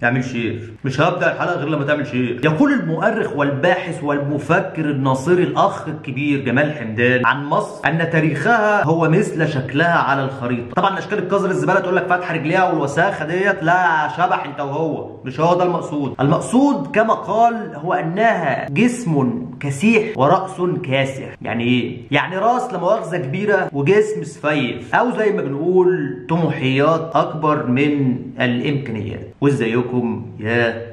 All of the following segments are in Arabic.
اعمل شير، مش هبدأ الحلقة غير لما تعمل شير. يقول المؤرخ والباحث والمفكر الناصري الأخ الكبير جمال حمدان عن مصر أن تاريخها هو مثل شكلها على الخريطة. طبعا أشكال القذر الزبالة تقول لك فتح رجليها والوساخة ديت، لا شبح أنت وهو، مش هو ده المقصود. المقصود كما قال هو أنها جسم كسيح ورأس كاسح. يعني إيه؟ يعني راس لا مؤاخذة كبيرة وجسم سفيف، أو زي ما بنقول طموحيات أكبر من الإمكانيات. وإزيكم يا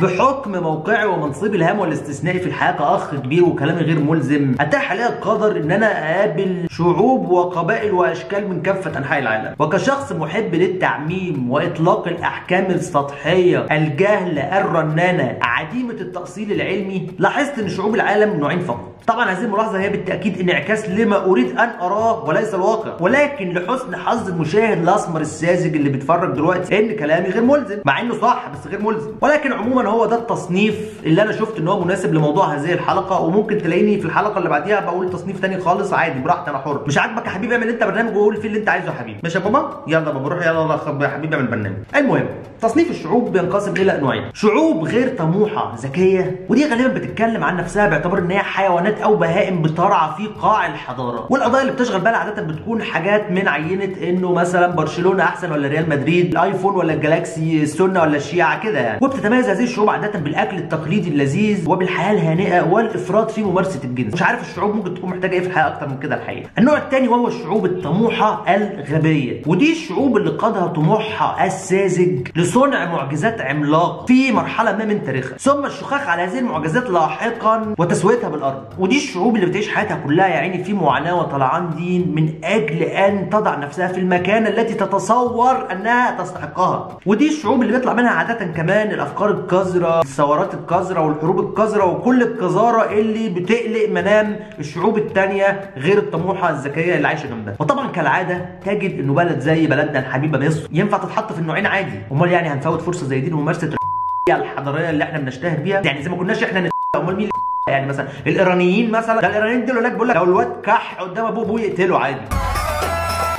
بحكم موقعي ومنصبي الهام والاستثنائي في الحياه كاخ كبير وكلامي غير ملزم، اتاح لي القدر ان انا اقابل شعوب وقبائل واشكال من كافه انحاء العالم، وكشخص محب للتعميم واطلاق الاحكام السطحيه الجهله الرنانه عديمه التاصيل العلمي، لاحظت ان شعوب العالم نوعين فقط. طبعا هذه الملاحظه هي بالتاكيد انعكاس لما اريد ان اراه وليس الواقع، ولكن لحسن حظ المشاهد الاسمر الساذج اللي بيتفرج دلوقتي ان كلامي غير ملزم، مع انه صح بس غير ملزم. ولكن عموما هو ده التصنيف اللي انا شفت ان هو مناسب لموضوع هذه الحلقه، وممكن تلاقيني في الحلقه اللي بعديها بقول تصنيف تاني خالص عادي براحتي، انا حر. مش عاجبك يا حبيبي اعمل انت برنامج وقول فيه اللي انت عايزه يا حبيبي، ماشي يا بابا؟ يلا بابا روح يلا يا حبيبي اعمل برنامج. المهم تصنيف الشعوب بينقسم الى نوعين: شعوب غير طموحه ذكيه، ودي غالبا بتتكلم عن نفسها باعتبار ان هي حيوانات او بهائم بترعى في قاع الحضاره، والقضايا اللي بتشغل بالها عاده بتكون حاجات من عينه انه مثلا برشلونه احسن ولا ريال مدريد، الايفون ولا الجلاكسي، السنه ولا الشيعه كده يعني. وبتتميز هذه الشعوب عاده بالاكل التقليدي اللذيذ وبالحياه الهانئه والافراط في ممارسه الجنس. مش عارف الشعوب ممكن تكون محتاجه ايه في الحياه اكتر من كده الحقيقه. النوع الثاني وهو الشعوب الطموحه الغبيه، ودي الشعوب اللي قادها طموحها الساذج لصنع معجزات عملاقه في مرحله ما من تاريخها، ثم الشخاخ على هذه المعجزات لاحقا وتسويتها بالارض. ودي الشعوب اللي بتعيش حياتها كلها يا عيني في معاناه وطلعان دين من اجل ان تضع نفسها في المكانه التي تتصور انها تستحقها. ودي الشعوب اللي بيطلع منها عاده كمان الافكار القذره، الثورات القذره والحروب القذره وكل القذاره اللي بتقلق منام الشعوب الثانيه غير الطموحه الذكيه اللي عايشه جنبها. وطبعا كالعاده تجد انه بلد زي بلدنا الحبيبه مصر ينفع تتحط في النوعين عادي. امال يعني هنفوت فرصه زي دي لممارسه الحضاريه اللي احنا بنشتهر بيها؟ يعني زي ما كناش احنا امال مين يعني مثلا الايرانيين مثلا؟ ده الايرانيين دول هناك بيقول لك لو الواد كح قدام ابوه يقتله عادي.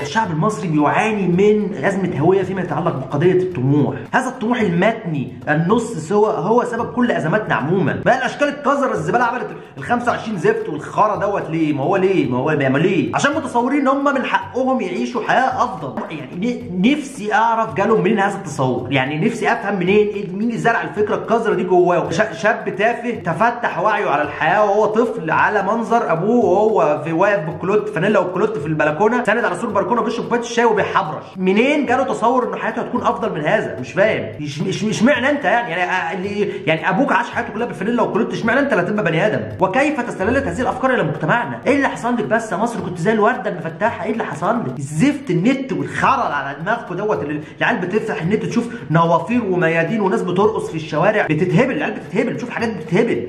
الشعب المصري بيعاني من أزمة هوية فيما يتعلق بقضية الطموح. هذا الطموح المتني النص سوا هو سبب كل أزماتنا عموما. بقى الأشكال القذرة الزبالة عملت ال 25 زفت والخرا دوت ليه؟ ما هو بيعمل ليه؟ عشان متصورين إن هم من حقهم يعيشوا حياة أفضل. يعني نفسي أعرف جالهم منين هذا التصور؟ يعني نفسي أفهم منين مين اللي زرع الفكرة القذرة دي جواه؟ شاب تافه تفتح وعيه على الحياة وهو طفل على منظر أبوه وهو واقف بالكلوت فانيلا والكلوت في البلكونة ساند على سور البلكونة بيشرب كوبايه الشاي وبيحبرش. منين جاله تصور ان حياته هتكون افضل من هذا؟ مش فاهم. اشمعنى انت يعني ابوك عاش حياته كلها بالفانيلا والكلوت، اشمعنى انت اللي هتبقى بني ادم؟ وكيف تستللت هذه الافكار الى مجتمعنا؟ ايه اللي حصل لك بس يا مصر؟ كنت زي الورده المفتحه، ايه اللي حصل لك؟ الزفت النت والخرا على دماغكم دوت اللي العيال بتفتح النت تشوف نوافير وميادين وناس بترقص في الشوارع، بتتهبل العيال، بتتهبل بتشوف حاجات بتتهبل.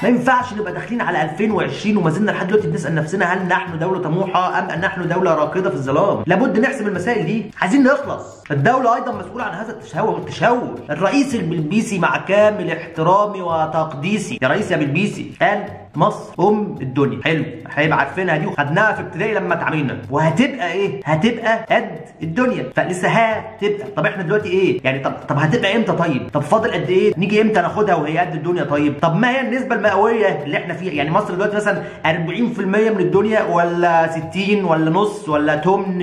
ما ينفعش نبقى داخلين على 2020 وما زلنا لحد دلوقتي بنسال نفسنا هل نحن دوله طموحه ام ان نحن دوله راكده في الظلام؟ لابد نحسب المسائل دي، عايزين نخلص. الدوله ايضا مسؤوله عن هذا التشوه. الرئيس البلبيسي مع كامل احترامي وتقديسي يا رئيس يا بلبيسي قال مصر الدنيا. حلو، هيبقى عارفينها دي وخدناها في ابتدائي لما اتعاملنا، وهتبقى ايه؟ هتبقى قد الدنيا. فلسه هتبقى. طب احنا دلوقتي ايه؟ يعني طب هتبقى امتى طيب؟ طب فاضل قد ايه؟ نيجي امتى ناخدها وهي قد الدنيا طيب؟ طب ما هي النسبه المئويه اللي احنا فيها؟ يعني مصر دلوقتي مثلا 40% من الدنيا ولا 60 ولا نص ولا تمن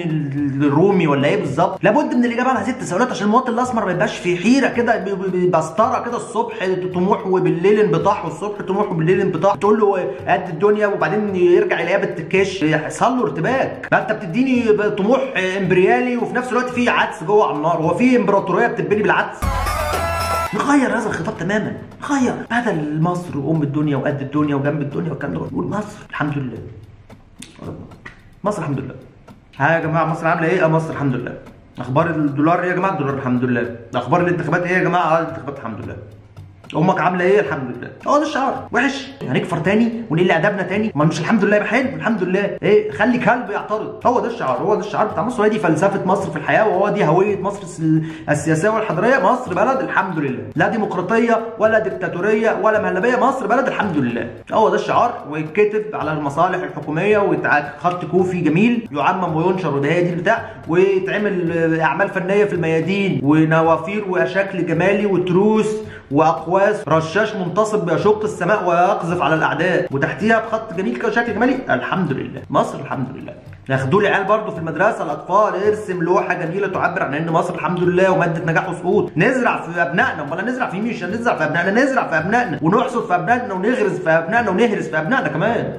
الرومي ولا ايه بالظبط؟ لابد من الاجابه على هذه التساؤلات عشان المواطن الاسمر ما يبقاش في حيره كده بسطره كده الصبح طموح وبالليل انبطاح، والصبح طموح وبالليل انبطاح، تقول له قد الدنيا وبعدين يرجع يلاقيها بتكش، يحصل له ارتباك. ما انت بتديني طموح امبريالي وفي نفس الوقت في عدس جوه على النار. هو في امبراطوريه بتتبني بالعدس؟ نغير هذا الخطاب تماما، نغير بدل مصر الدنيا وقد الدنيا وجنب الدنيا والكلام ده، نقول مصر الحمد لله. مصر الحمد لله. ها يا جماعه مصر عامله ايه؟ مصر الحمد لله. اخبار الدولار ايه يا جماعه؟ الدولار الحمد لله. اخبار الانتخابات ايه يا جماعه؟ الانتخابات الحمد لله. امك عامله ايه؟ الحمد لله. هو ده الشعار. وحش هنكفر تاني ونقل ادبنا تاني؟ ما مش الحمد لله يبقى حلو؟ الحمد لله ايه؟ خلي كلب يعترض. هو ده الشعار، هو ده الشعار بتاع مصر، وهي دي فلسفه مصر في الحياه، وهو دي هويه مصر السياسيه والحضاريه. مصر بلد الحمد لله، لا ديمقراطيه ولا ديكتاتوريه ولا مهلبيه، مصر بلد الحمد لله. هو ده الشعار، ويتكتب على المصالح الحكوميه وخط كوفي جميل يعمم وينشر، وده هي دي البتاع، ويتعمل اعمال فنيه في الميادين ونوافير وشكل جمالي وتروس واقواس، رشاش منتصب بيشق السماء ويقذف على الاعداء، وتحتيها بخط جميل كده وشكل جمالي. الحمد لله مصر الحمد لله. ياخدوا لي عيال برضه في المدرسه الاطفال، ارسم لوحه جميله تعبر عن ان مصر الحمد لله وماده نجاح وسقوط. نزرع في ابنائنا، ولا نزرع في مين؟ مش هنزرع في ابنائنا، نزرع في ابنائنا ونحصد في ابنائنا ونغرز في ابنائنا ونهرس في ابنائنا كمان.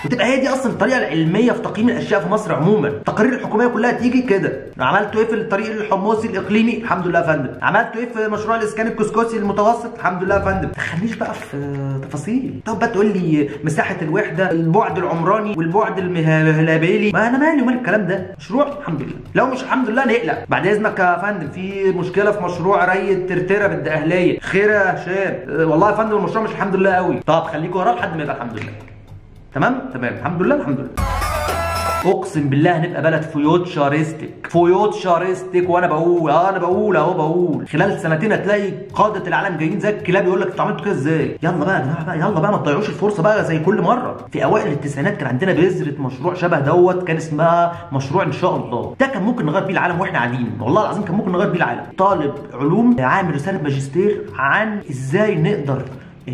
وتبقى هي دي اصلا الطريقه العلميه في تقييم الاشياء في مصر عموما. التقارير الحكوميه كلها تيجي كده، عملتوا ايه في الطريق الحمصي الاقليمي؟ الحمد لله يا فندم. عملتوا ايه في مشروع الاسكان الكسكسي المتوسط؟ الحمد لله يا فندم. ما تخليش بقى في تفاصيل. طب بقى تقول لي مساحه الوحده، البعد العمراني والبعد المهلبيلي، ما انا مالي ومال الكلام ده. مشروع الحمد لله، لو مش الحمد لله نقلق. بعد اذنك يا فندم، في مشكله في مشروع ري الترتره بالدقهليه. خير يا هشام؟ والله يا فندم المشروع مش الحمد لله قوي. طب خليكوا وراه لحد ما يبقى الحمد لله. تمام الحمد لله الحمد لله. اقسم بالله هنبقى بلد فيوتشارستك وانا بقول بقول خلال سنتين هتلاقي قاده العالم جايين زي الكلاب يقول لك انتوا عملتوا كده ازاي؟ يلا بقى يا جماعه بقى، يلا بقى ما تضيعوش الفرصه بقى زي كل مره. في اوائل التسعينات كان عندنا بذره مشروع شبه دوت، كان اسمها مشروع ان شاء الله. ده كان ممكن نغير بيه العالم واحنا قاعدين، والله العظيم كان ممكن نغير بيه العالم. طالب علوم عامل رساله ماجستير عن ازاي نقدر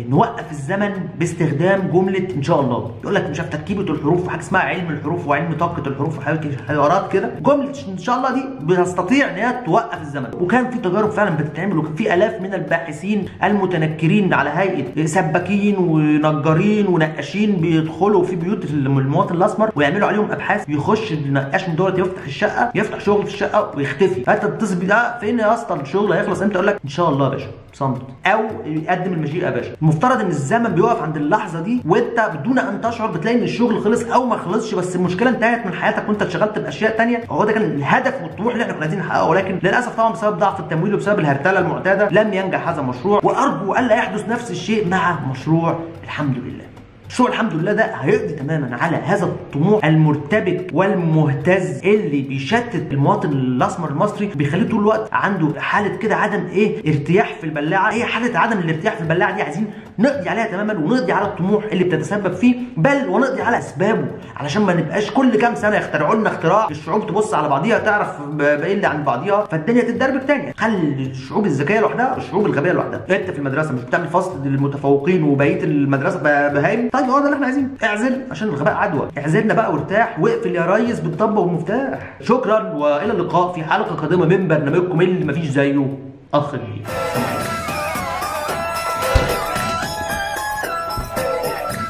نوقف الزمن باستخدام جمله ان شاء الله. يقول لك مش عارف تركيبه الحروف وحاجه اسمها علم الحروف وعلم طاقه الحروف وحوارات كده. جمله ان شاء الله دي بتستطيع ان هي توقف الزمن. وكان في تجارب فعلا بتتعمل، وكان في الاف من الباحثين المتنكرين على هيئه سباكين ونجارين ونقاشين بيدخلوا في بيوت المواطن الاسمر ويعملوا عليهم ابحاث. يخش النقاش من دولت يفتح الشقه، يفتح شغل في الشقه ويختفي. فانت تتصل ده فين يا اسطى الشغل هيخلص امتى؟ يقول لك ان شاء الله يا باشا صمت، او يقدم المجيء يا باشا. المفترض ان الزمن بيقف عند اللحظه دي، وانت بدون ان تشعر بتلاقي ان الشغل خلص او ما خلصش، بس المشكله انتهت من حياتك وانت اتشغلت باشياء ثانيه. هو ده كان الهدف والطموح اللي احنا كنا عايزين نحققه، ولكن للاسف طبعا بسبب ضعف التمويل وبسبب الهرتله المعتاده لم ينجح هذا المشروع. وارجو الا يحدث نفس الشيء مع مشروع الحمد لله. مشروع الحمد لله ده هيقضي تماما على هذا الطموح المرتبك والمهتز اللي بيشتت المواطن الاسمر المصري، بيخليه طول الوقت عنده حاله كده عدم ارتياح في البلاعه. هي حاله عدم الارتياح في البلاعه دي عايزين نقضي عليها تماما، ونقضي على الطموح اللي بتتسبب فيه، بل ونقضي على اسبابه، علشان ما نبقاش كل كام سنه يخترعوا لنا اختراع الشعوب تبص على بعضيها تعرف بايه اللي عن بعضيها، فالدنيا تتدربك تاني. خلي الشعوب الذكيه لوحدها والشعوب الغبيه لوحدها. انت في المدرسه مش بتعمل فصل للمتفوقين وبقيه المدرسه بهايم؟ طيب هو ده اللي احنا عايزينه. اعزل عشان الغباء عدوى، اعزلنا بقى وارتاح واقفل يا ريس بالضبه والمفتاح. شكرا والى اللقاء في حلقه قادمه من برنامجكم اللي مفيش زيه اخ جديد.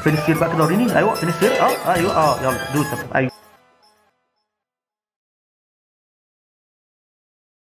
فين الشير بقى كده وريني؟ ايوه فين الشير؟ ايوه يلا دوس. ايوه